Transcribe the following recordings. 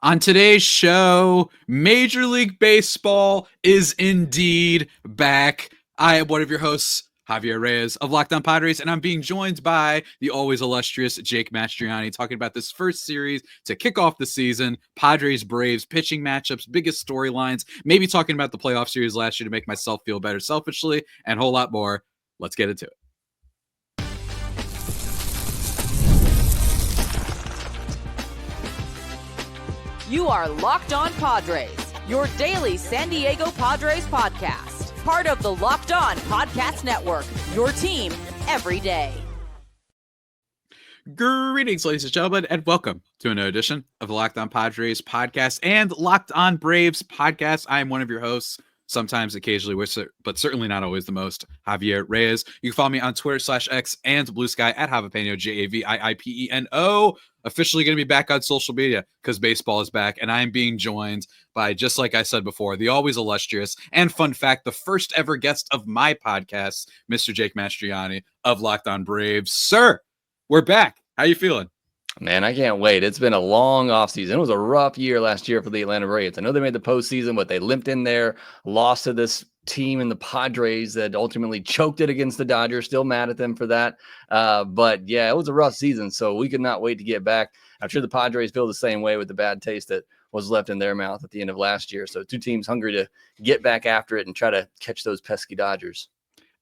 On today's show, Major League Baseball is indeed back. I am one of your hosts, Javier Reyes of Locked On Padres, and I'm being joined by the always illustrious Jake Mastroianni, talking about this first series to kick off the season, Padres-Braves, pitching matchups, biggest storylines, maybe talking about the playoff series last year to make myself feel better selfishly, and a whole lot more. Let's get into it. You are Locked On Padres, your daily San Diego Padres podcast. Part of the Locked On Podcast Network, your team every day. Greetings, ladies and gentlemen, and welcome to another edition of the Locked On Padres podcast and Locked On Braves podcast. I am one of your hosts, sometimes, occasionally, but certainly not always the most, Javier Reyes. You can follow me on Twitter /X and Blue Sky at Javapeno, Javiiipeno. Officially going to be back on social media because baseball is back, and I am being joined by, just like I said before, the always illustrious and fun fact, the first ever guest of my podcast, Mr. Jake Mastroianni of Locked On Braves. Sir, we're back. How you feeling? Man, I can't wait. It's been a long offseason. It was a rough year last year for the Atlanta Braves. I know they made the postseason, but they limped in there, lost to this team in the Padres that ultimately choked it against the Dodgers. Still mad at them for that. But yeah, it was a rough season, so we could not wait to get back. I'm sure the Padres feel the same way with the bad taste that was left in their mouth at the end of last year. So two teams hungry to get back after it and try to catch those pesky Dodgers.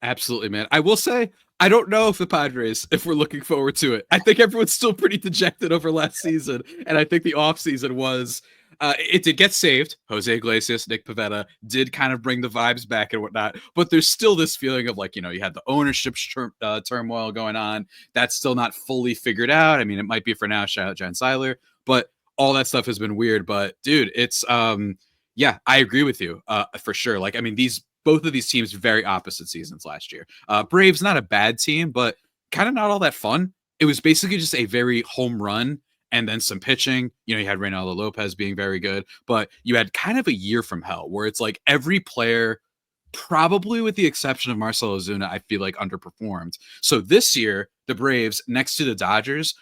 Absolutely, man. I will say, I don't know if the Padres, if we're looking forward to it. I think everyone's still pretty dejected over last season, and I think the offseason was, it did get saved. Jose Iglesias, Nick Pivetta did kind of bring the vibes back and whatnot, but there's still this feeling of like, you had the ownership turmoil going on. That's still not fully figured out. I mean, it might be for now, shout out John Seiler, but all that stuff has been weird. But dude, it's, yeah, I agree with you for sure. Like, I mean, both of these teams very opposite seasons last year. Braves, not a bad team, but kind of not all that fun. It was basically just a very home run and then some pitching. You had Reynaldo Lopez being very good, but you had kind of a year from hell where it's like every player, probably with the exception of Marcell Ozuna, I feel like underperformed. So this year, the Braves, next to the Dodgers,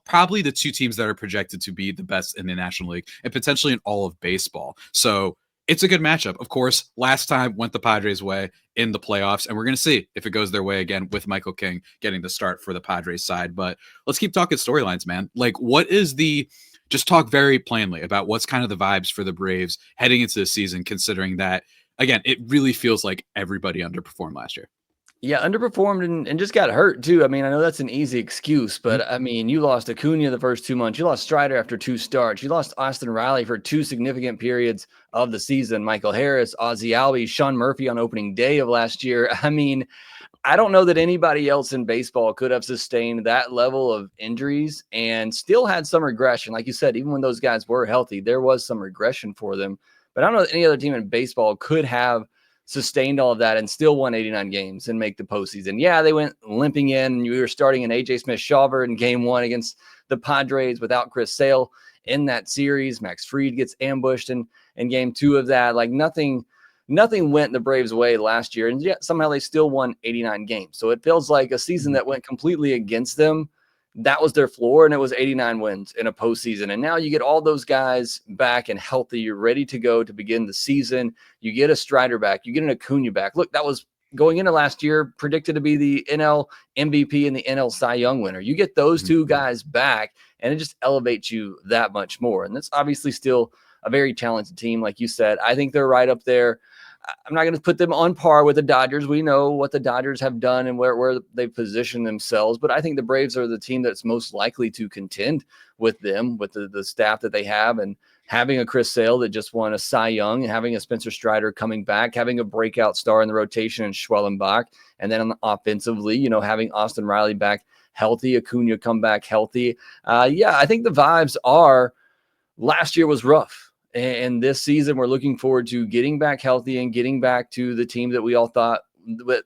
probably the two teams that are projected to be the best in the National League and potentially in all of baseball. So it's a good matchup. Of course, last time went the Padres' way in the playoffs, and we're going to see if it goes their way again with Michael King getting the start for the Padres side. But let's keep talking storylines, man. Like, just talk very plainly about what's kind of the vibes for the Braves heading into the season, considering that, again, it really feels like everybody underperformed last year. Yeah, underperformed and just got hurt too. I mean, I know that's an easy excuse, but I mean, you lost Acuna the first 2 months. You lost Strider after 2 starts. You lost Austin Riley for 2 significant periods of the season. Michael Harris, Ozzie Albies, Sean Murphy on opening day of last year. I mean, I don't know that anybody else in baseball could have sustained that level of injuries and still had some regression. Like you said, even when those guys were healthy, there was some regression for them. But I don't know that any other team in baseball could have sustained all of that and still won 89 games and make the postseason. Yeah, they went limping in. You were starting an AJ Smith-Shawver in game 1 against the Padres without Chris Sale in that series. Max Fried gets ambushed in game 2 of that. Like nothing went the Braves' way last year, and yet somehow they still won 89 games. So it feels like a season that went completely against them. That was their floor, and it was 89 wins in a postseason. And now you get all those guys back and healthy. You're ready to go to begin the season. You get a Strider back. You get an Acuna back. Look, that was going into last year predicted to be the NL MVP and the NL Cy Young winner. You get those two guys back, and it just elevates you that much more. And that's obviously still a very talented team. Like you said, I think they're right up there. I'm not going to put them on par with the Dodgers. We know what the Dodgers have done and where they've positioned themselves. But I think the Braves are the team that's most likely to contend with them, with the staff that they have, and having a Chris Sale that just won a Cy Young, and having a Spencer Strider coming back, having a breakout star in the rotation in Schwellenbach. And then offensively, having Austin Riley back healthy, Acuna come back healthy. Yeah, I think the vibes are last year was rough. And this season, we're looking forward to getting back healthy and getting back to the team that we all thought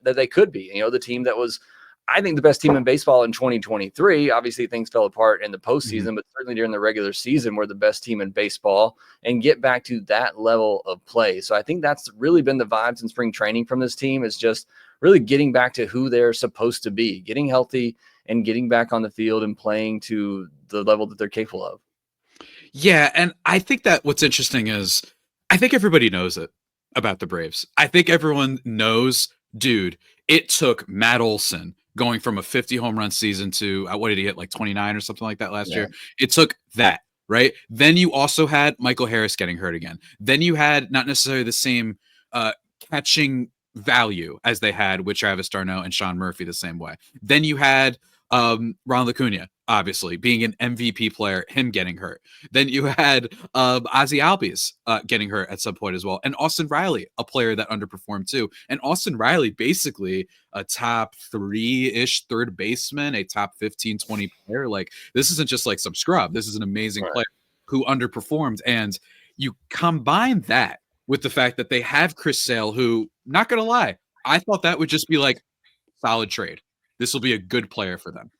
that they could be. The team that was, I think, the best team in baseball in 2023. Obviously, things fell apart in the postseason, but certainly during the regular season, we're the best team in baseball and get back to that level of play. So I think that's really been the vibes in spring training from this team, is just really getting back to who they're supposed to be, getting healthy and getting back on the field and playing to the level that they're capable of. Yeah, and I think that what's interesting is I think everybody knows it about the Braves. I think everyone knows, dude, it took Matt Olson going from a 50 home run season to what did he hit, like 29 or something like that last Yeah. year? It took that, right? Then you also had Michael Harris getting hurt again. Then you had not necessarily the same uh catching value as they had with Travis d'Arnaud and Sean Murphy the same way. Then you had Ronald Acuna, obviously being an MVP player, him getting hurt. Then you had Ozzy Albies getting hurt at some point as well. And Austin Riley, a player that underperformed too. And Austin Riley, basically a top 3-ish third baseman, a top 15, 20 player. Like, this isn't just like some scrub. This is an amazing player who underperformed. And you combine that with the fact that they have Chris Sale, who, not going to lie, I thought that would just be like solid trade. This will be a good player for them.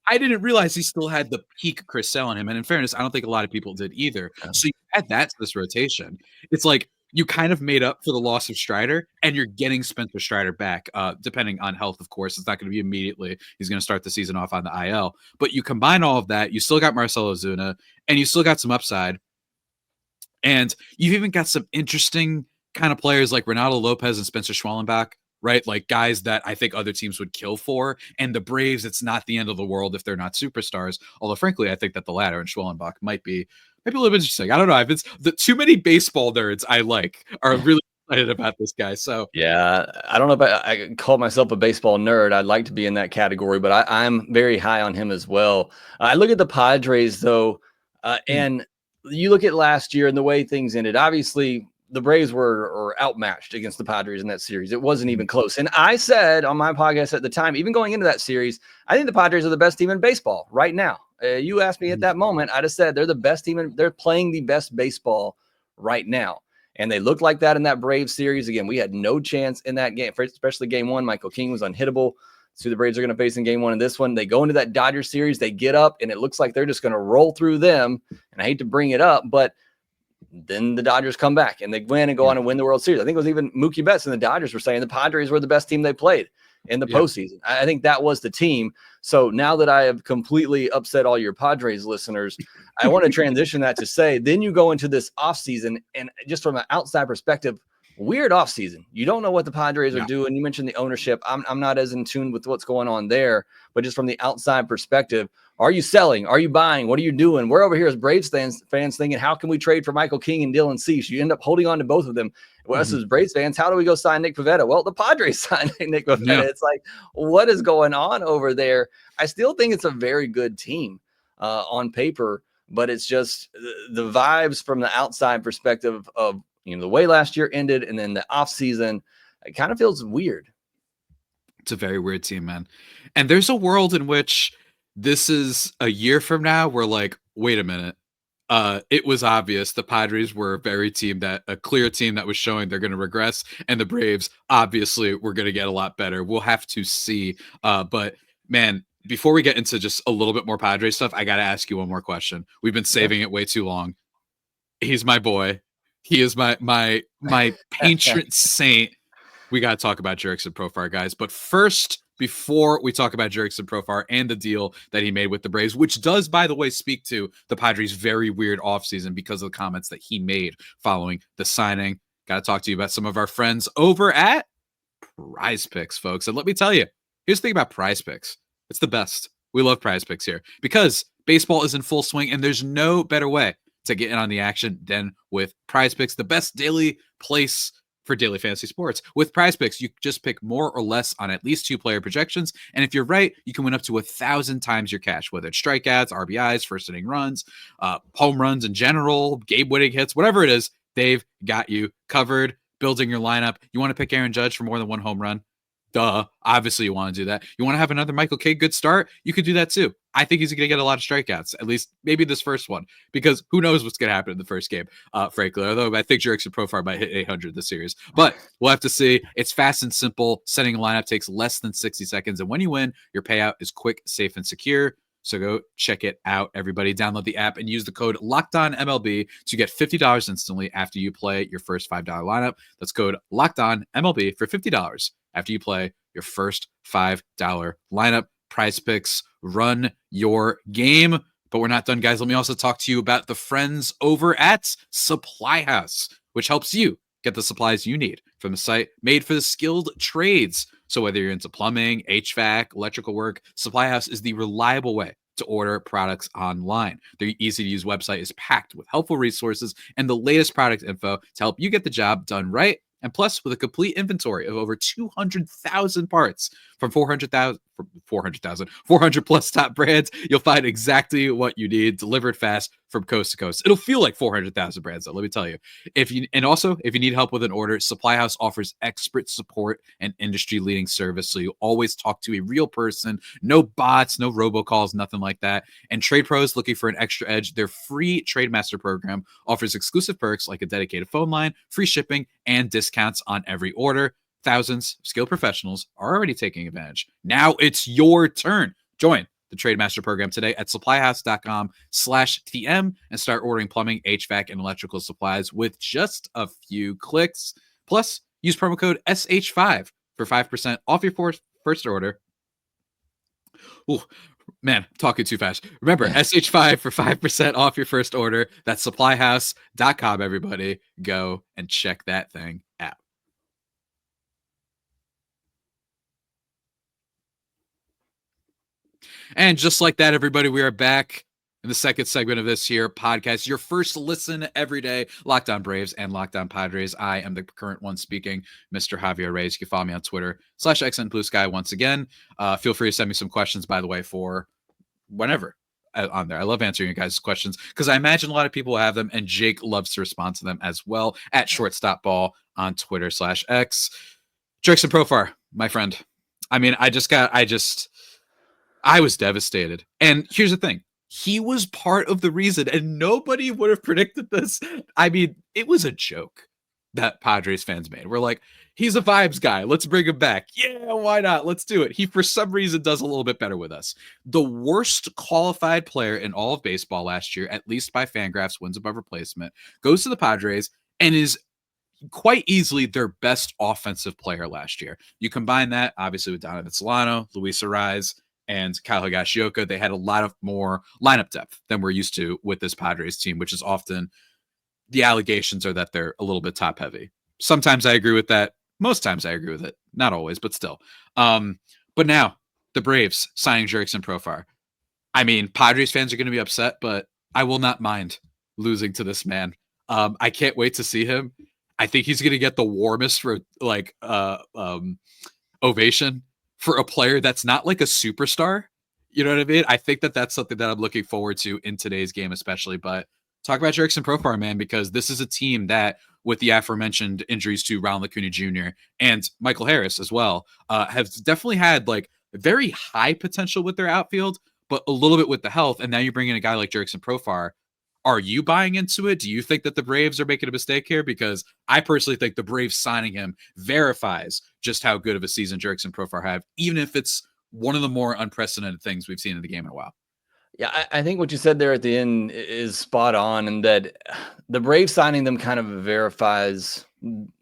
I didn't realize he still had the peak Chris Sale in him. And in fairness, I don't think a lot of people did either. So you add that to this rotation. It's like you kind of made up for the loss of Strider, and you're getting Spencer Strider back, depending on health, of course. It's not going to be immediately. He's going to start the season off on the IL. But you combine all of that, you still got Marcelo Ozuna, and you still got some upside. And you've even got some interesting kind of players like Ronaldo Lopez and Spencer Schwellenbach, right? Like guys that I think other teams would kill for. And the Braves, it's not the end of the world if they're not superstars. Although, frankly, I think that the latter and Schwellenbach might be maybe a little bit interesting. I don't know. If it's the too many baseball nerds I like are really excited about this guy. So Yeah, I don't know if I call myself a baseball nerd. I'd like to be in that category, but I'm very high on him as well. I look at the Padres though, and you look at last year and the way things ended. Obviously, the Braves were outmatched against the Padres in that series. It wasn't even close. And I said on my podcast at the time, even going into that series, I think the Padres are the best team in baseball right now. You asked me at that moment, I'd have said they're the best team, and they're playing the best baseball right now. And they looked like that in that Braves series. Again, we had no chance in that game, especially game one. Michael King was unhittable. So the Braves are going to face in game one in this one. They go into that Dodgers series, they get up, and it looks like they're just going to roll through them. And I hate to bring it up, but then the Dodgers come back and they win and go on and win the World Series. I think it was even Mookie Betts and the Dodgers were saying the Padres were the best team they played in the postseason. I think that was the team. So now that I have completely upset all your Padres listeners, I want to transition that to say, then you go into this offseason, and just from an outside perspective, weird offseason. You don't know what the Padres are doing. You mentioned the ownership. I'm not as in tune with what's going on there, but just from the outside perspective, are you selling? Are you buying? What are you doing? We're over here as Braves fans thinking, how can we trade for Michael King and Dylan Cease? You end up holding on to both of them. Well, us as Braves fans, how do we go sign Nick Pivetta? Well, the Padres signed Nick Pivetta. Yeah. It's like, what is going on over there? I still think it's a very good team on paper, but it's just the vibes from the outside perspective of, you know, the way last year ended and then the offseason, it kind of feels weird. It's a very weird team, man. And there's a world in which this is a year from now, we're like, wait a minute. It was obvious the Padres were a clear team that was showing they're going to regress, and the Braves obviously were going to get a lot better. We'll have to see. But man, before we get into just a little bit more Padres stuff, I got to ask you one more question. We've been saving it way too long. He's my boy. He is my patron saint. We got to talk about Jurickson Profar, guys. But first, before we talk about Jurickson Profar and the deal that he made with the Braves, which does, by the way, speak to the Padres' very weird offseason because of the comments that he made following the signing, got to talk to you about some of our friends over at Prize Picks, folks. And let me tell you, here's the thing about Prize Picks. It's the best. We love Prize Picks here because baseball is in full swing, and there's no better way to get in on the action than with Prize Picks, the best daily place for daily fantasy sports. With Prize Picks, you just pick more or less on at least 2 player projections, and if you're right, you can win up to 1,000 times your cash, whether it's strikeouts, RBIs, first inning runs, home runs in general, game-winning hits, whatever it is, they've got you covered. Building your lineup. You want to pick Aaron Judge for more than 1 home run? Duh. Obviously, you want to do that. You want to have another Michael K good start? You could do that too. I think he's going to get a lot of strikeouts, at least maybe this first one, because who knows what's going to happen in the first game, frankly. Although I think Jurickson Profar might hit 800 this series. But we'll have to see. It's fast and simple. Setting a lineup takes less than 60 seconds. And when you win, your payout is quick, safe, and secure. So go check it out, everybody. Download the app and use the code LOCKEDONMLB to get $50 instantly after you play your first $5 lineup. That's code LOCKEDONMLB for $50 after you play your first $5 lineup. Prize Picks, run your game. But we're not done, guys. Let me also talk to you about the friends over at Supply House, which helps you get the supplies you need from a site made for the skilled trades. So whether you're into plumbing, HVAC, electrical work, Supply House is the reliable way to order products online. Their easy-to-use website is packed with helpful resources and the latest product info to help you get the job done right. And plus, with a complete inventory of over 200,000 parts from 400 plus top brands, you'll find exactly what you need delivered fast from coast to coast. It'll feel like 400,000 brands, though, let me tell you. If you need help with an order, Supply House offers expert support and industry-leading service, so you always talk to a real person. No bots, no robocalls, nothing like that. And trade pros looking for an extra edge, their free Trade Master program offers exclusive perks like a dedicated phone line, free shipping, and discounts on every order. Thousands of skilled professionals are already taking advantage. Now it's your turn. Join the Trade Master program today at supplyhouse.com/TM and start ordering plumbing, HVAC, and electrical supplies with just a few clicks. Plus, use promo code SH5 for 5% off your first order. Ooh, man, talking too fast. Remember, SH5 for 5% off your first order. That's supplyhouse.com, everybody. Go and check that thing out. And just like that, everybody, we are back in the second segment of this here podcast. Your first listen every day, Locked On Braves and Locked On Padres. I am the current one speaking, Mr. Javier Reyes. You can follow me on Twitter /XN Blue Sky once again. Feel free to send me some questions, by the way, for whenever on there. I love answering you guys' questions because I imagine a lot of people will have them, and Jake loves to respond to them as well at Shortstop Ball on Twitter /X. Jurickson Profar, my friend. I mean, I was devastated. And here's the thing. He was part of the reason, and nobody would have predicted this. I mean, it was a joke that Padres fans made. We're like, he's a vibes guy. Let's bring him back. Yeah, why not? Let's do it. He, for some reason, does a little bit better with us. The worst qualified player in all of baseball last year, at least by FanGraphs, wins above replacement, goes to the Padres and is quite easily their best offensive player last year. You combine that, obviously, with Donovan Solano, Luis Arraez, and Kyle Higashioka. They had a lot of more lineup depth than we're used to with this Padres team, which is often the allegations are that they're a little bit top heavy. Sometimes I agree with that. Most times I agree with it. Not always, but still. But now the Braves signing Jurickson Profar. I mean, Padres fans are going to be upset, but I will not mind losing to this man. I can't wait to see him. I think he's going to get the warmest ovation for a player that's not like a superstar. You know what I mean? I think that that's something that I'm looking forward to in today's game, especially. But talk about Jurickson Profar, man, because this is a team that, with the aforementioned injuries to Ronald Acuna Jr. and Michael Harris as well, have definitely had like very high potential with their outfield, but a little bit with the health. And now you bring in a guy like Jurickson Profar. Are you buying into it? Do you think that the Braves are making a mistake here? Because I personally think the Braves signing him verifies just how good of a season Jurickson Profar have, even if it's one of the more unprecedented things we've seen in the game in a while. Yeah, I think what you said there at the end is spot on, and that the Braves signing them kind of verifies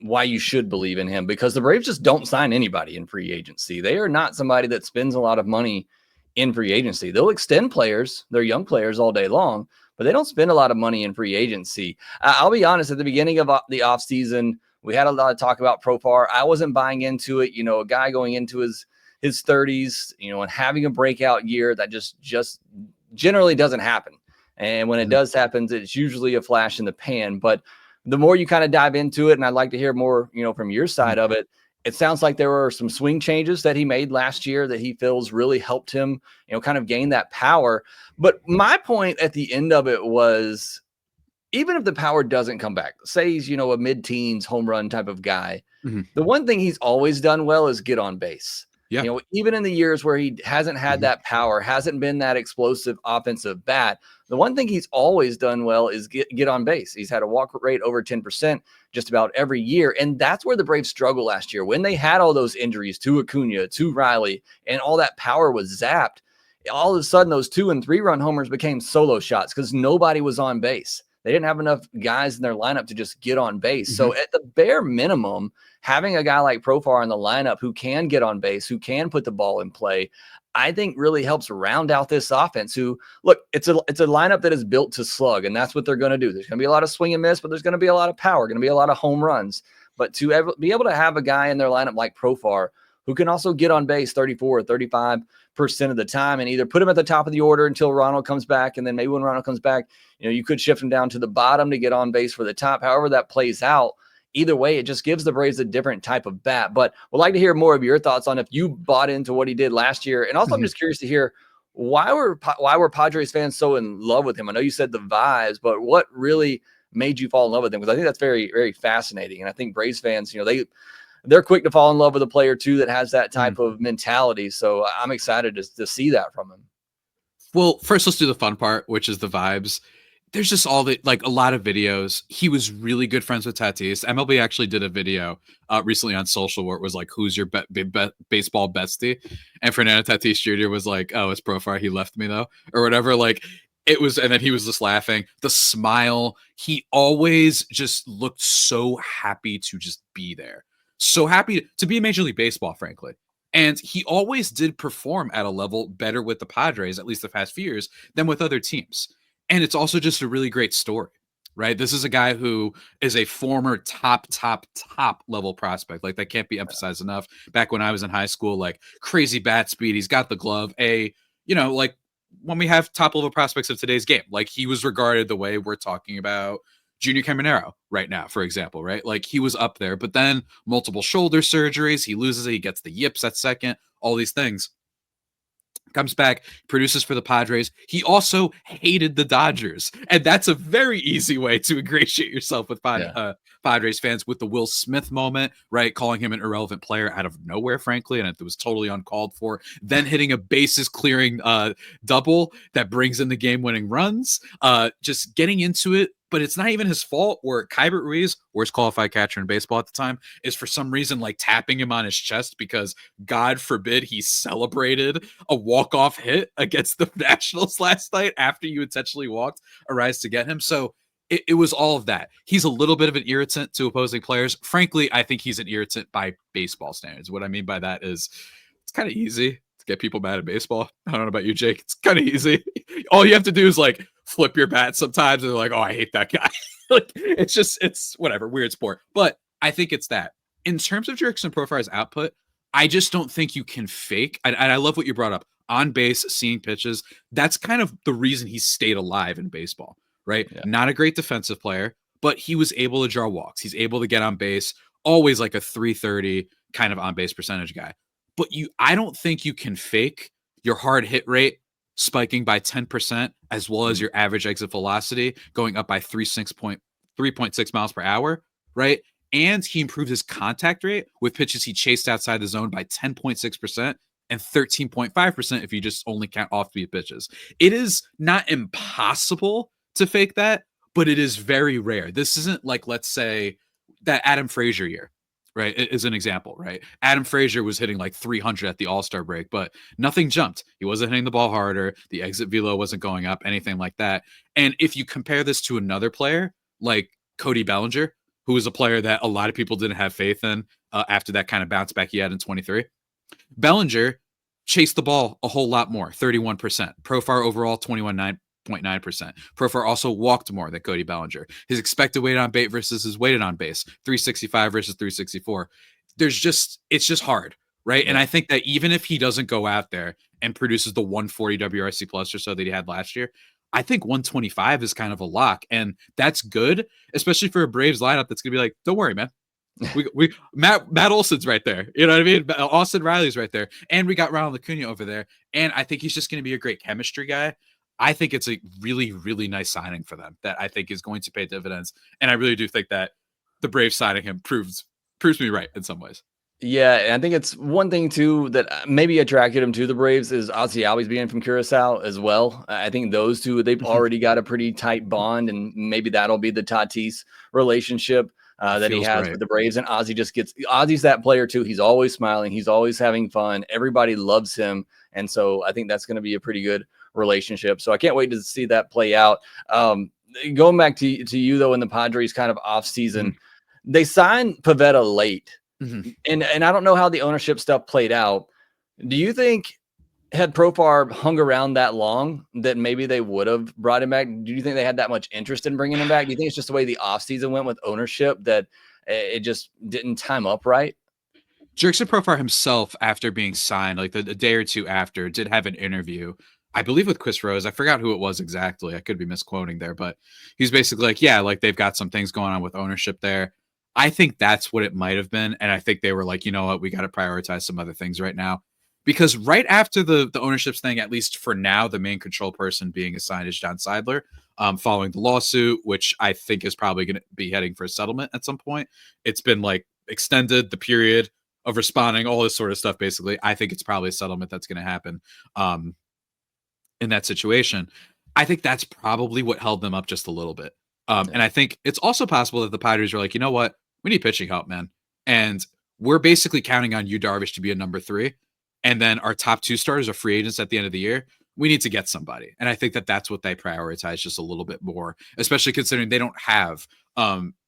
why you should believe in him, because the Braves just don't sign anybody in free agency. They are not somebody that spends a lot of money in free agency. They'll extend players, they're young players all day long, but they don't spend a lot of money in free agency. I'll be honest, at the beginning of the offseason, we had a lot of talk about Profar. I wasn't buying into it. You know, a guy going into his 30s, you know, and having a breakout year, that just generally doesn't happen. And when it does happen, it's usually a flash in the pan. But the more you kind of dive into it, and I'd like to hear more, you know, from your side of it, it sounds like there were some swing changes that he made last year that he feels really helped him, you know, kind of gain that power. But my point at the end of it was, even if the power doesn't come back, say he's, you know, a mid-teens home run type of guy, the one thing he's always done well is get on base. Yeah. You know, even in the years where he hasn't had that power, hasn't been that explosive offensive bat, the one thing he's always done well is get on base. He's had a walk rate over 10% just about every year. And that's where the Braves struggled last year. When they had all those injuries to Acuna, to Riley, and all that power was zapped, all of a sudden those 2- and 3-run homers became solo shots because nobody was on base. They didn't have enough guys in their lineup to just get on base. So at the bare minimum, having a guy like Profar in the lineup who can get on base, who can put the ball in play, I think really helps round out this offense. Who, look, it's a lineup that is built to slug, and that's what they're going to do. There's going to be a lot of swing and miss, but there's going to be a lot of power, going to be a lot of home runs. But to be able to have a guy in their lineup like Profar, who can also get on base 34 or 35% of the time, and either put him at the top of the order until Ronald comes back, and then maybe when Ronald comes back, you could shift him down to the bottom to get on base for the top. However that plays out, either way, it just gives the Braves a different type of bat. But we'd like to hear more of your thoughts on if you bought into what he did last year. And also, I'm just curious to hear, why were Padres fans so in love with him? I know you said the vibes, but what really made you fall in love with him? Because I think that's very, very fascinating. And I think Braves fans, they're quick to fall in love with a player too that has that type of mentality. So I'm excited to see that from him. Well, first let's do the fun part, which is the vibes. There's just a lot of videos. He was really good friends with Tatis. MLB actually did a video recently on social where it was like, who's your baseball bestie? And Fernando Tatis Jr. was like, oh, it's Profar. He left me though, or whatever. Like it was, and then he was just laughing. The smile. He always just looked so happy to just be there. So happy to be in Major League Baseball, frankly. And he always did perform at a level better with the Padres, at least the past few years, than with other teams. And it's also just a really great story, right? This is a guy who is a former top level prospect. Like, that can't be emphasized enough. Back when I was in high school, like, crazy bat speed. He's got the glove. Like when we have top level prospects of today's game, like he was regarded the way we're talking about Junior Caminero right now, for example, right? Like he was up there, but then multiple shoulder surgeries. He loses it. He gets the yips at second, all these things. Comes back, produces for the Padres. He also hated the Dodgers. And that's a very easy way to ingratiate yourself with Padres fans, with the Will Smith moment, right? Calling him an irrelevant player out of nowhere, frankly. And it was totally uncalled for. Then hitting a bases clearing double that brings in the game winning runs. Just getting into it. But it's not even his fault, where Keibert Ruiz, worst qualified catcher in baseball at the time, is for some reason like tapping him on his chest because, God forbid, he celebrated a walk-off hit against the Nationals last night after you intentionally walked a rise to get him. So it was all of that. He's a little bit of an irritant to opposing players. Frankly, I think he's an irritant by baseball standards. What I mean by that is it's kind of easy to get people mad at baseball. I don't know about you, Jake. It's kind of easy. All you have to do is like flip your bat sometimes and they're like, oh, I hate that guy. Like it's whatever, weird sport. But I think it's that. In terms of Jurickson Profar's output, I just don't think you can fake. And I love what you brought up. On base, seeing pitches. That's kind of the reason he stayed alive in baseball, right? Yeah. Not a great defensive player, but he was able to draw walks. He's able to get on base, always like a 330 kind of on base percentage guy. But I don't think you can fake your hard hit rate spiking by 10%, as well as your average exit velocity going up by 3.6 miles per hour, right? And he improved his contact rate with pitches he chased outside the zone by 10.6% and 13.5% if you just only count off-speed pitches. It is not impossible to fake that, but it is very rare. This isn't like, let's say, that Adam Frazier year, right, is an example, right? Adam Frazier was hitting like 300 at the All-Star break, but nothing jumped. He wasn't hitting the ball harder. The exit velo wasn't going up, anything like that. And if you compare this to another player like Cody Bellinger, who was a player that a lot of people didn't have faith in after that kind of bounce back he had in 23, Bellinger chased the ball a whole lot more, 31%. Profar overall, 21.9%. Profar also walked more than Cody Bellinger. His expected weighted on base versus his weighted on base, 365 versus 364. It's just hard, right? Yeah. And I think that even if he doesn't go out there and produces the 140 WRC plus or so that he had last year, I think 125 is kind of a lock. And that's good, especially for a Braves lineup that's going to be like, don't worry, man. Matt Olson's right there. You know what I mean? Austin Riley's right there. And we got Ronald Acuna over there. And I think he's just going to be a great chemistry guy. I think it's a really, really nice signing for them that I think is going to pay dividends. And I really do think that the Braves signing him proves me right in some ways. Yeah, and I think it's one thing too that maybe attracted him to the Braves is Ozzie Albies being from Curacao as well. I think those two, they've already got a pretty tight bond, and maybe that'll be the Tatis relationship that he has with the Braves. And Ozzie's that player too. He's always smiling. He's always having fun. Everybody loves him. And so I think that's going to be a pretty good relationship. So I can't wait to see that play out. Going back to you though, in the Padres kind of off season, they signed Pivetta late. And I don't know how the ownership stuff played out. Do you think Had Profar hung around that long, that maybe they would have brought him back? Do you think they had that much interest in bringing him back? Do you think it's just the way the offseason went with ownership that it just didn't time up right? Jurickson Profar himself, after being signed, like the day or two after, did have an interview, I believe with Chris Rose. I forgot who it was exactly. I could be misquoting there, but he's basically like, yeah, like they've got some things going on with ownership there. I think that's what it might have been. And I think they were like, you know what, we got to prioritize some other things right now. Because right after the ownership's thing, at least for now, the main control person being assigned is John Seidler, following the lawsuit, which I think is probably going to be heading for a settlement at some point. It's been like extended the period of responding, all this sort of stuff. Basically, I think it's probably a settlement that's going to happen in that situation. I think that's probably what held them up just a little bit. And I think it's also possible that the Padres were like, you know what, we need pitching help, man, and we're basically counting on you, Darvish, to be a number 3, and then our top 2 starters are free agents at the end of the year. We need to get somebody, and I think that that's what they prioritize just a little bit more, especially considering they don't have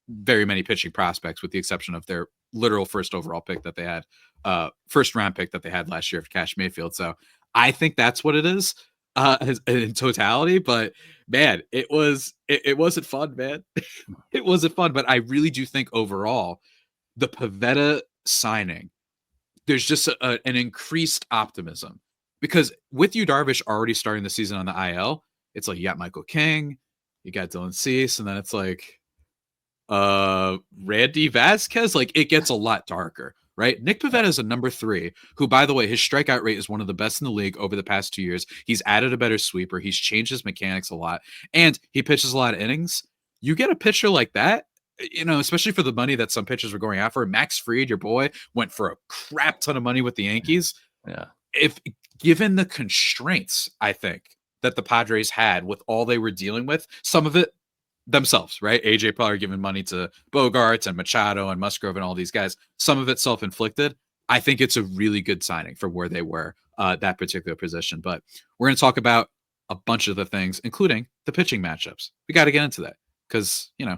very many pitching prospects, with the exception of their literal first overall pick that they had, first round pick that they had last year of Cash Mayfield. So I think that's what it is in totality. But man, it wasn't fun, man. It wasn't fun. But I really do think overall, the Pivetta signing, there's just an increased optimism, because with you, Darvish, already starting the season on the IL, it's like you got Michael King, you got Dylan Cease, and then it's like Randy Vasquez. Like, it gets a lot darker, right? Nick Pivetta is a number 3, who, by the way, his strikeout rate is one of the best in the league over the past 2 years. He's added a better sweeper. He's changed his mechanics a lot, and he pitches a lot of innings. You get a pitcher like that, you know, especially for the money that some pitchers were going out for. Max Fried, your boy, went for a crap ton of money with the Yankees. Yeah. If given the constraints, I think, that the Padres had with all they were dealing with, some of it themselves, right? AJ Preller giving money to Bogarts and Machado and Musgrove and all these guys, some of it self-inflicted. I think it's a really good signing for where they were, that particular position. But we're going to talk about a bunch of the things, including the pitching matchups. We got to get into that because, you know,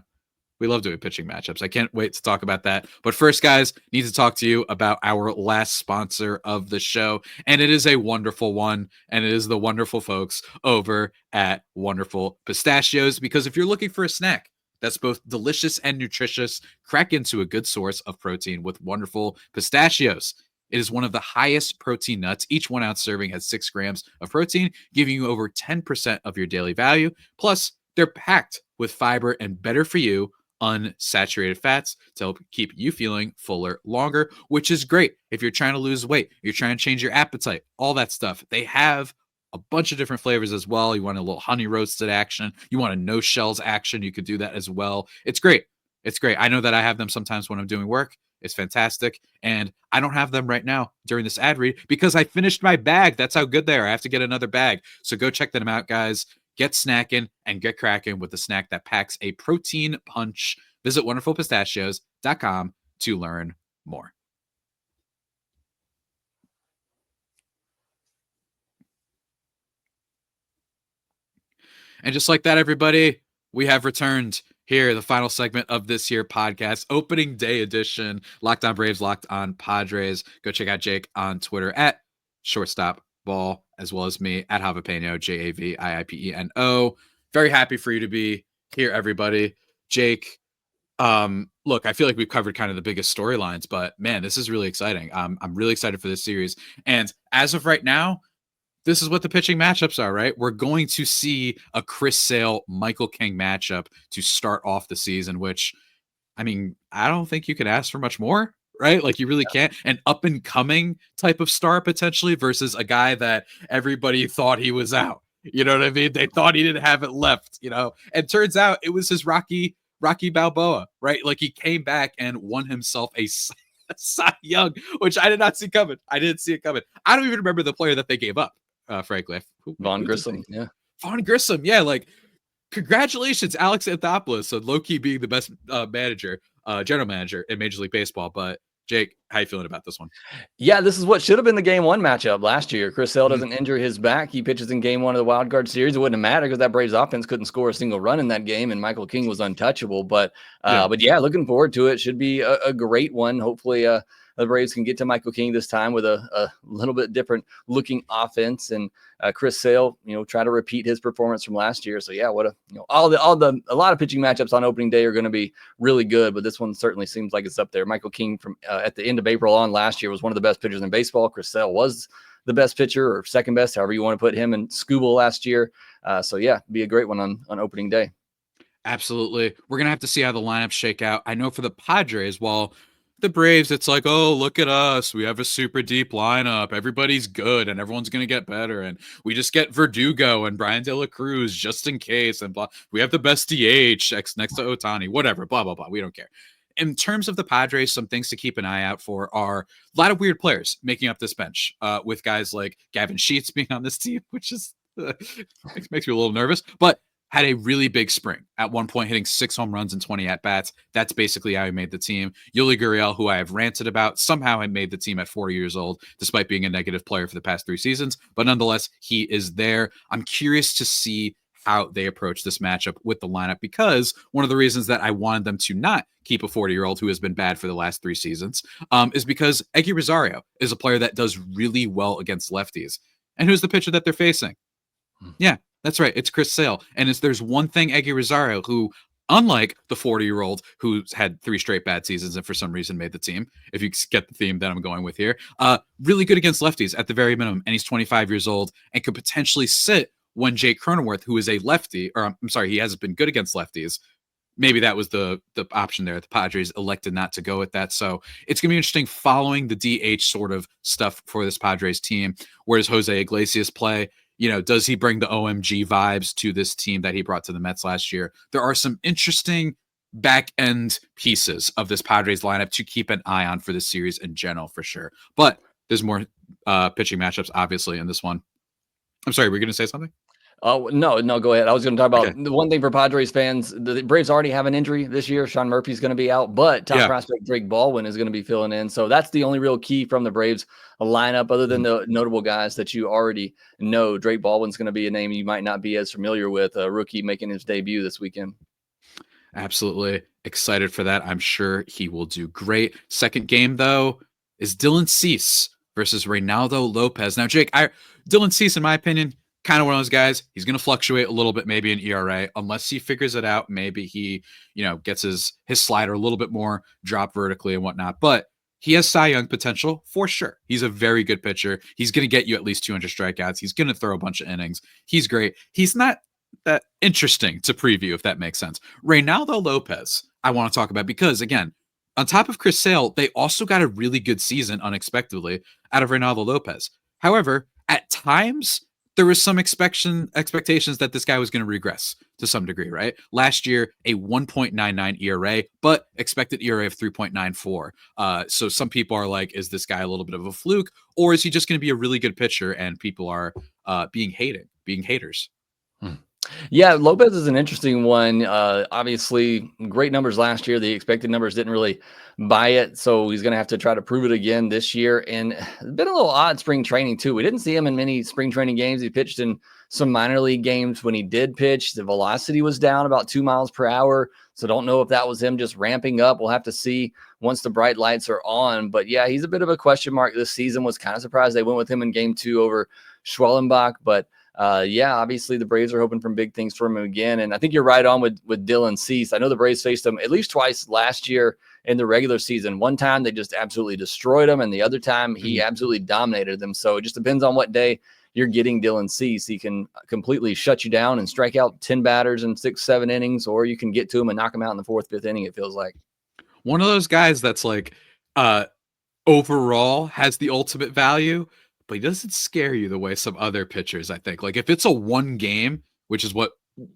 we love doing pitching matchups. I can't wait to talk about that. But first, guys, need to talk to you about our last sponsor of the show. And it is a wonderful one. And it is the wonderful folks over at Wonderful Pistachios. Because if you're looking for a snack that's both delicious and nutritious, crack into a good source of protein with Wonderful Pistachios. It is one of the highest protein nuts. Each 1 ounce serving has 6 grams of protein, giving you over 10% of your daily value. Plus, they're packed with fiber and better for you unsaturated fats to help keep you feeling fuller longer, which is great if you're trying to lose weight, you're trying to change your appetite, all that stuff. They have a bunch of different flavors as well. You want a little honey roasted action, you want a no shells action, you could do that as well. It's great. It's great. I know that I have them sometimes when I'm doing work. It's fantastic. And I don't have them right now during this ad read because I finished my bag. That's how good they are. I have to get another bag. So go check them out, guys. Get snackin' and get crackin' with a snack that packs a protein punch. Visit wonderfulpistachios.com to learn more. And just like that, everybody, we have returned here, the final segment of this here podcast, opening day edition, Locked On Braves, Locked On Padres. Go check out Jake on Twitter at shortstopball, as well as me at Javapeno, Javiipeno. Very happy for you to be here, everybody. Jake, look, I feel like we've covered kind of the biggest storylines, but man, this is really exciting. I'm really excited for this series. And as of right now, this is what the pitching matchups are, right? We're going to see a Chris Sale, Michael King matchup to start off the season, which, I mean, I don't think you could ask for much more, right? Like, you really can't. An up and coming type of star potentially versus a guy that everybody thought he was out. You know what I mean? They thought he didn't have it left, you know? And turns out it was his Rocky Balboa, right? Like, he came back and won himself a Cy Young, which I did not see coming. I didn't see it coming. I don't even remember the player that they gave up, frankly. Vaughn Grissom, yeah. Vaughn Grissom, yeah, like, congratulations, Alex Anthopoulos, so low-key being the best general manager in Major League Baseball. But Jake, how you feeling about this one? Yeah, this is what should have been the game 1 matchup last year. Chris Sale doesn't injure his back. He pitches in game 1 of the wild card series. It wouldn't matter because that Braves offense couldn't score a single run in that game, and Michael King was untouchable. But yeah, looking forward to it. Should be a great one. Hopefully, the Braves can get to Michael King this time with a little bit different looking offense, and Chris Sale, try to repeat his performance from last year. So yeah, what a a lot of pitching matchups on opening day are going to be really good, but this one certainly seems like it's up there. Michael King from at the end of April on last year was one of the best pitchers in baseball. Chris Sale was the best pitcher, or second best, however you want to put him in Scooble last year. So yeah, be a great one on opening day. Absolutely. We're going to have to see how the lineups shake out. I know for the Padres, while the Braves, it's like, oh, look at us. We have a super deep lineup. Everybody's good and everyone's going to get better. And we just get Verdugo and Brian De La Cruz just in case. And blah. We have the best DH next to Ohtani, whatever, blah, blah, blah. We don't care. In terms of the Padres, some things to keep an eye out for are a lot of weird players making up this bench, with guys like Gavin Sheets being on this team, which is makes me a little nervous, but had a really big spring at one point, hitting 6 home runs and 20 at-bats. That's basically how he made the team. Yuli Gurriel, who I have ranted about, somehow had made the team at 4 years old, despite being a negative player for the past 3 seasons. But nonetheless, he is there. I'm curious to see how they approach this matchup with the lineup, because one of the reasons that I wanted them to not keep a 40-year-old who has been bad for the last 3 seasons is because Eggy Rosario is a player that does really well against lefties. And who's the pitcher that they're facing? Yeah, that's right. It's Chris Sale. And there's one thing, Eggy Rosario, who, unlike the 40-year-old who's had 3 straight bad seasons and for some reason made the team, if you get the theme that I'm going with here, really good against lefties at the very minimum. And he's 25 years old and could potentially sit when Jake Cronenworth, who is a lefty, or I'm sorry, he hasn't been good against lefties. Maybe that was the option there. The Padres elected not to go with that. So it's going to be interesting following the DH sort of stuff for this Padres team. Where does Jose Iglesias play? Does he bring the OMG vibes to this team that he brought to the Mets last year? There are some interesting back end pieces of this Padres lineup to keep an eye on for this series in general, for sure. But there's more pitching matchups, obviously, in this one. I'm sorry, were you going to say something? Oh, no, go ahead. I was going to talk about the one thing for Padres fans. The Braves already have an injury this year. Sean Murphy's going to be out, but top prospect Drake Baldwin is going to be filling in. So that's the only real key from the Braves lineup, other than the notable guys that you already know. Drake Baldwin's going to be a name you might not be as familiar with, a rookie making his debut this weekend. Absolutely excited for that. I'm sure he will do great. Second game, though, is Dylan Cease versus Reynaldo Lopez. Now, Jake, Dylan Cease, in my opinion, kind of one of those guys. He's going to fluctuate a little bit, maybe in ERA, unless he figures it out. Maybe he, gets his slider a little bit more drop vertically and whatnot. But he has Cy Young potential for sure. He's a very good pitcher. He's going to get you at least 200 strikeouts. He's going to throw a bunch of innings. He's great. He's not that interesting to preview, if that makes sense. Reynaldo Lopez, I want to talk about because, again, on top of Chris Sale, they also got a really good season unexpectedly out of Reynaldo Lopez. However, at times, there was some expectations that this guy was going to regress to some degree, right? Last year, a 1.99 ERA, but expected ERA of 3.94. So some people are like, is this guy a little bit of a fluke, or is he just going to be a really good pitcher and people are being haters? Yeah, Lopez is an interesting one. Obviously, great numbers last year. The expected numbers didn't really buy it, so he's going to have to try to prove it again this year. And it's been a little odd spring training, too. We didn't see him in many spring training games. He pitched in some minor league games. When he did pitch, the velocity was down about 2 miles per hour, so don't know if that was him just ramping up. We'll have to see once the bright lights are on. But, yeah, he's a bit of a question mark this season. Was kind of surprised they went with him in Game 2 over Schwellenbach, but obviously the Braves are hoping for big things from him again. And I think you're right on with Dylan Cease. I know the Braves faced him at least twice last year in the regular season. One time they just absolutely destroyed him, and the other time he absolutely dominated them. So it just depends on what day you're getting Dylan Cease. He can completely shut you down and strike out 10 batters in 6-7 innings, or you can get to him and knock him out in the 4th, 5th inning, it feels like. One of those guys that's like overall has the ultimate value, but he doesn't scare you the way some other pitchers, I think. Like if it's a one game, which is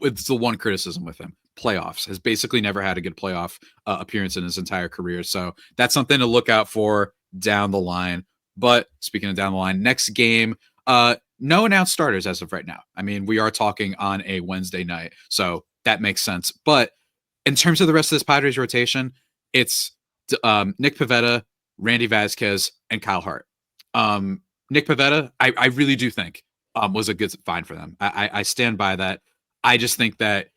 it's the one criticism with him, playoffs, has basically never had a good playoff appearance in his entire career. So that's something to look out for down the line. But speaking of down the line, next game, no announced starters as of right now. I mean, we are talking on a Wednesday night, so that makes sense. But in terms of the rest of this Padres rotation, it's Nick Pivetta, Randy Vasquez, and Kyle Hart. Nick Pivetta, I really do think was a good find for them. I stand by that. I just think that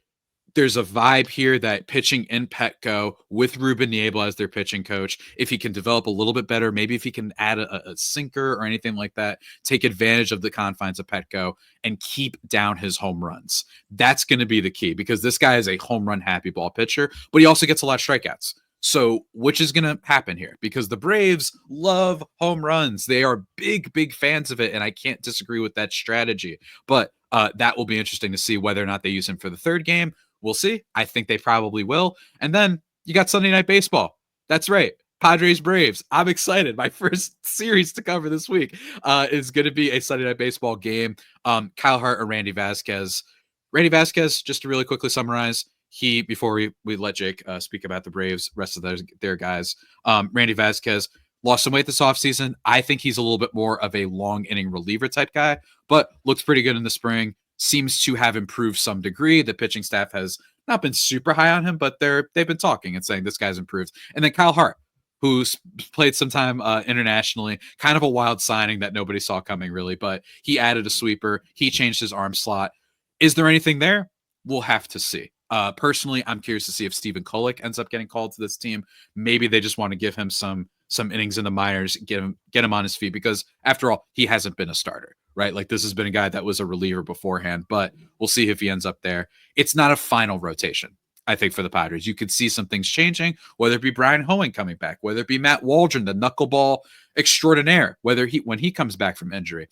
there's a vibe here that pitching in Petco with Ruben Niebla as their pitching coach, if he can develop a little bit better, maybe if he can add a sinker or anything like that, take advantage of the confines of Petco and keep down his home runs. That's going to be the key, because this guy is a home run happy ball pitcher, but he also gets a lot of strikeouts. So which is going to happen here? Because the Braves love home runs. They are big, big fans of it, and I can't disagree with that strategy. But that will be interesting to see whether or not they use him for the third game. We'll see. I think they probably will. And then you got Sunday Night Baseball. That's right. Padres Braves. I'm excited. My first series to cover this week is going to be a Sunday Night Baseball game. Kyle Hart or Randy Vasquez. Randy Vasquez, just to really quickly summarize, before we let Jake speak about the Braves, rest of their guys, Randy Vasquez lost some weight this offseason. I think he's a little bit more of a long inning reliever type guy, but looks pretty good in the spring. Seems to have improved some degree. The pitching staff has not been super high on him, but they've been talking and saying this guy's improved. And then Kyle Hart, who's played some time internationally, kind of a wild signing that nobody saw coming really, but he added a sweeper. He changed his arm slot. Is there anything there? We'll have to see. Personally, I'm curious to see if Stephen Kolek ends up getting called to this team. Maybe they just want to give him some innings in the minors, get him on his feet, because after all, he hasn't been a starter, right? Like, this has been a guy that was a reliever beforehand, but we'll see if he ends up there. It's not a final rotation, I think, for the Padres. You could see some things changing, whether it be Brian Hoeing coming back, whether it be Matt Waldron, the knuckleball extraordinaire, when he comes back from injury,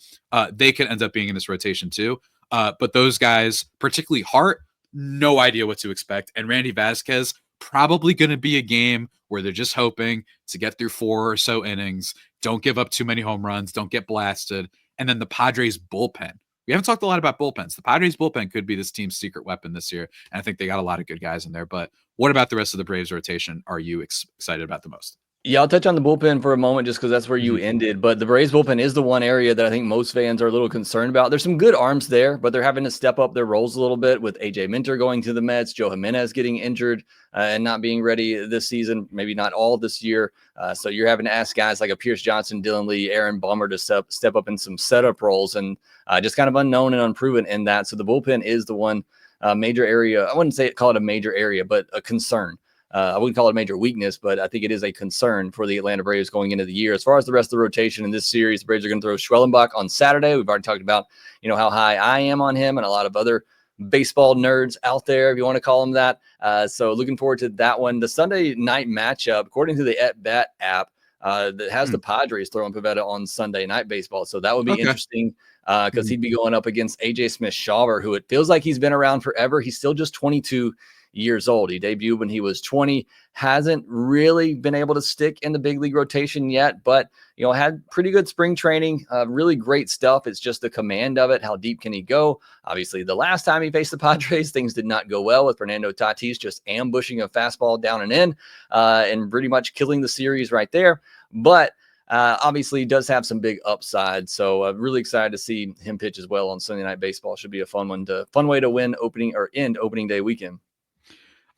they could end up being in this rotation too. But those guys, particularly Hart, no idea what to expect. And Randy Vasquez, probably going to be a game where they're just hoping to get through 4 or so innings, don't give up too many home runs, don't get blasted. And then the Padres bullpen. We haven't talked a lot about bullpens. The Padres bullpen could be this team's secret weapon this year. And I think they got a lot of good guys in there. But what about the rest of the Braves rotation are you excited about the most? Yeah, I'll touch on the bullpen for a moment just because that's where you ended. But the Braves bullpen is the one area that I think most fans are a little concerned about. There's some good arms there, but they're having to step up their roles a little bit with AJ Minter going to the Mets, Joe Jimenez getting injured and not being ready this season, maybe not all this year. So you're having to ask guys like a Pierce Johnson, Dylan Lee, Aaron Bummer to step up in some setup roles, and just kind of unknown and unproven in that. So the bullpen is the one major area. I wouldn't call it a major area, but a concern. I wouldn't call it a major weakness, but I think it is a concern for the Atlanta Braves going into the year. As far as the rest of the rotation in this series, the Braves are going to throw Schwellenbach on Saturday. We've already talked about, how high I am on him and a lot of other baseball nerds out there, if you want to call them that. So looking forward to that one. The Sunday night matchup, according to the At Bat app, that has the Padres throwing Pivetta on Sunday Night Baseball. So that would be interesting because he'd be going up against AJ Smith-Shawver, who it feels like he's been around forever. He's still just 22 years old. He debuted when he was 20, hasn't really been able to stick in the big league rotation yet, but had pretty good spring training, really great stuff. It's just the command of it. How deep can he go? Obviously, the last time he faced the Padres, things did not go well with Fernando Tatis just ambushing a fastball down and in and pretty much killing the series right there. But obviously, he does have some big upside. So really excited to see him pitch as well on Sunday Night Baseball. Should be a fun way to win end opening day weekend.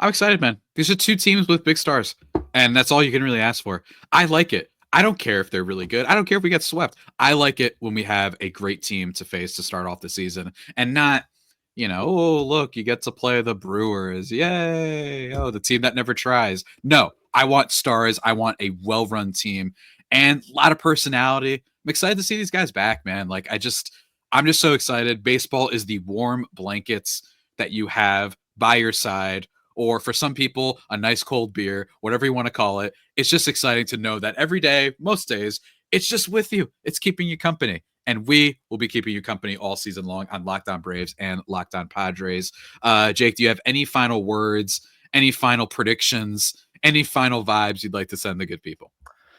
I'm excited, man. These are two teams with big stars, and that's all you can really ask for. I like it. I don't care if they're really good. I don't care if we get swept. I like it when we have a great team to face to start off the season and not, oh, look, you get to play the Brewers. Yay. Oh, the team that never tries. No, I want stars. I want a well-run team and a lot of personality. I'm excited to see these guys back, man. Like, I'm just so excited. Baseball is the warm blankets that you have by your side, or for some people, a nice cold beer, whatever you want to call it. It's just exciting to know that every day, most days, it's just with you. It's keeping you company. And we will be keeping you company all season long on Locked On Braves and Locked On Padres. Jake, do you have any final words, any final predictions, any final vibes you'd like to send the good people?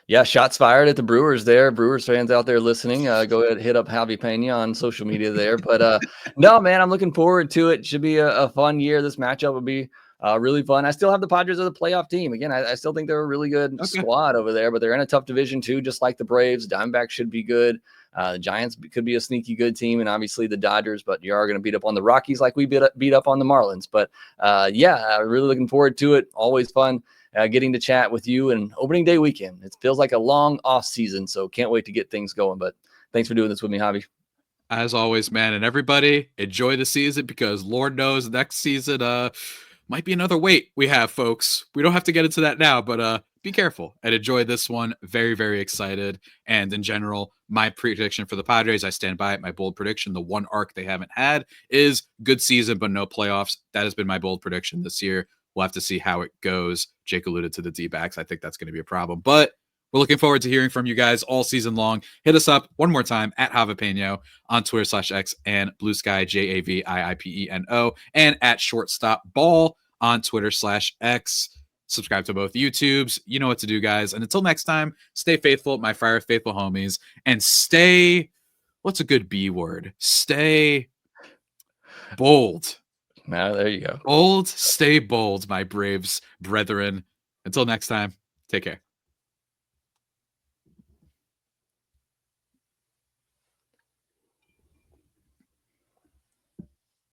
Yeah, shots fired at the Brewers there. Brewers fans out there listening, go ahead, hit up Javi Pena on social media there. But no, man, I'm looking forward to it. Should be a fun year. This matchup will be really fun. I still have the Padres as a playoff team. Again, I still think they're a really good squad over there, but they're in a tough division too, just like the Braves. Diamondbacks should be good. The Giants could be a sneaky good team, and obviously the Dodgers, but you are going to beat up on the Rockies like we beat up on the Marlins. But really looking forward to it. Always fun. Getting to chat with you and opening day weekend. It feels like a long off season, so can't wait to get things going. But thanks for doing this with me, Javi. As always, man. And everybody enjoy the season, because Lord knows next season, might be another wait we have, folks. We don't have to get into that now, but be careful and enjoy this one. Very, very excited. And in general, my prediction for the Padres, I stand by it. My bold prediction, the one arc they haven't had is good season, but no playoffs. That has been my bold prediction this year. We'll have to see how it goes. Jake alluded to the D-backs. I think that's going to be a problem, but we're looking forward to hearing from you guys all season long. Hit us up one more time at Javapeno on Twitter/X and Blue Sky JAVIIPENO and at Shortstop Ball on Twitter/X. Subscribe to both YouTubes. You know what to do, guys. And until next time, stay faithful, my Fire Faithful homies, and stay, what's a good B word? Stay bold. Now, there you go. Bold, stay bold, my Braves brethren. Until next time, take care.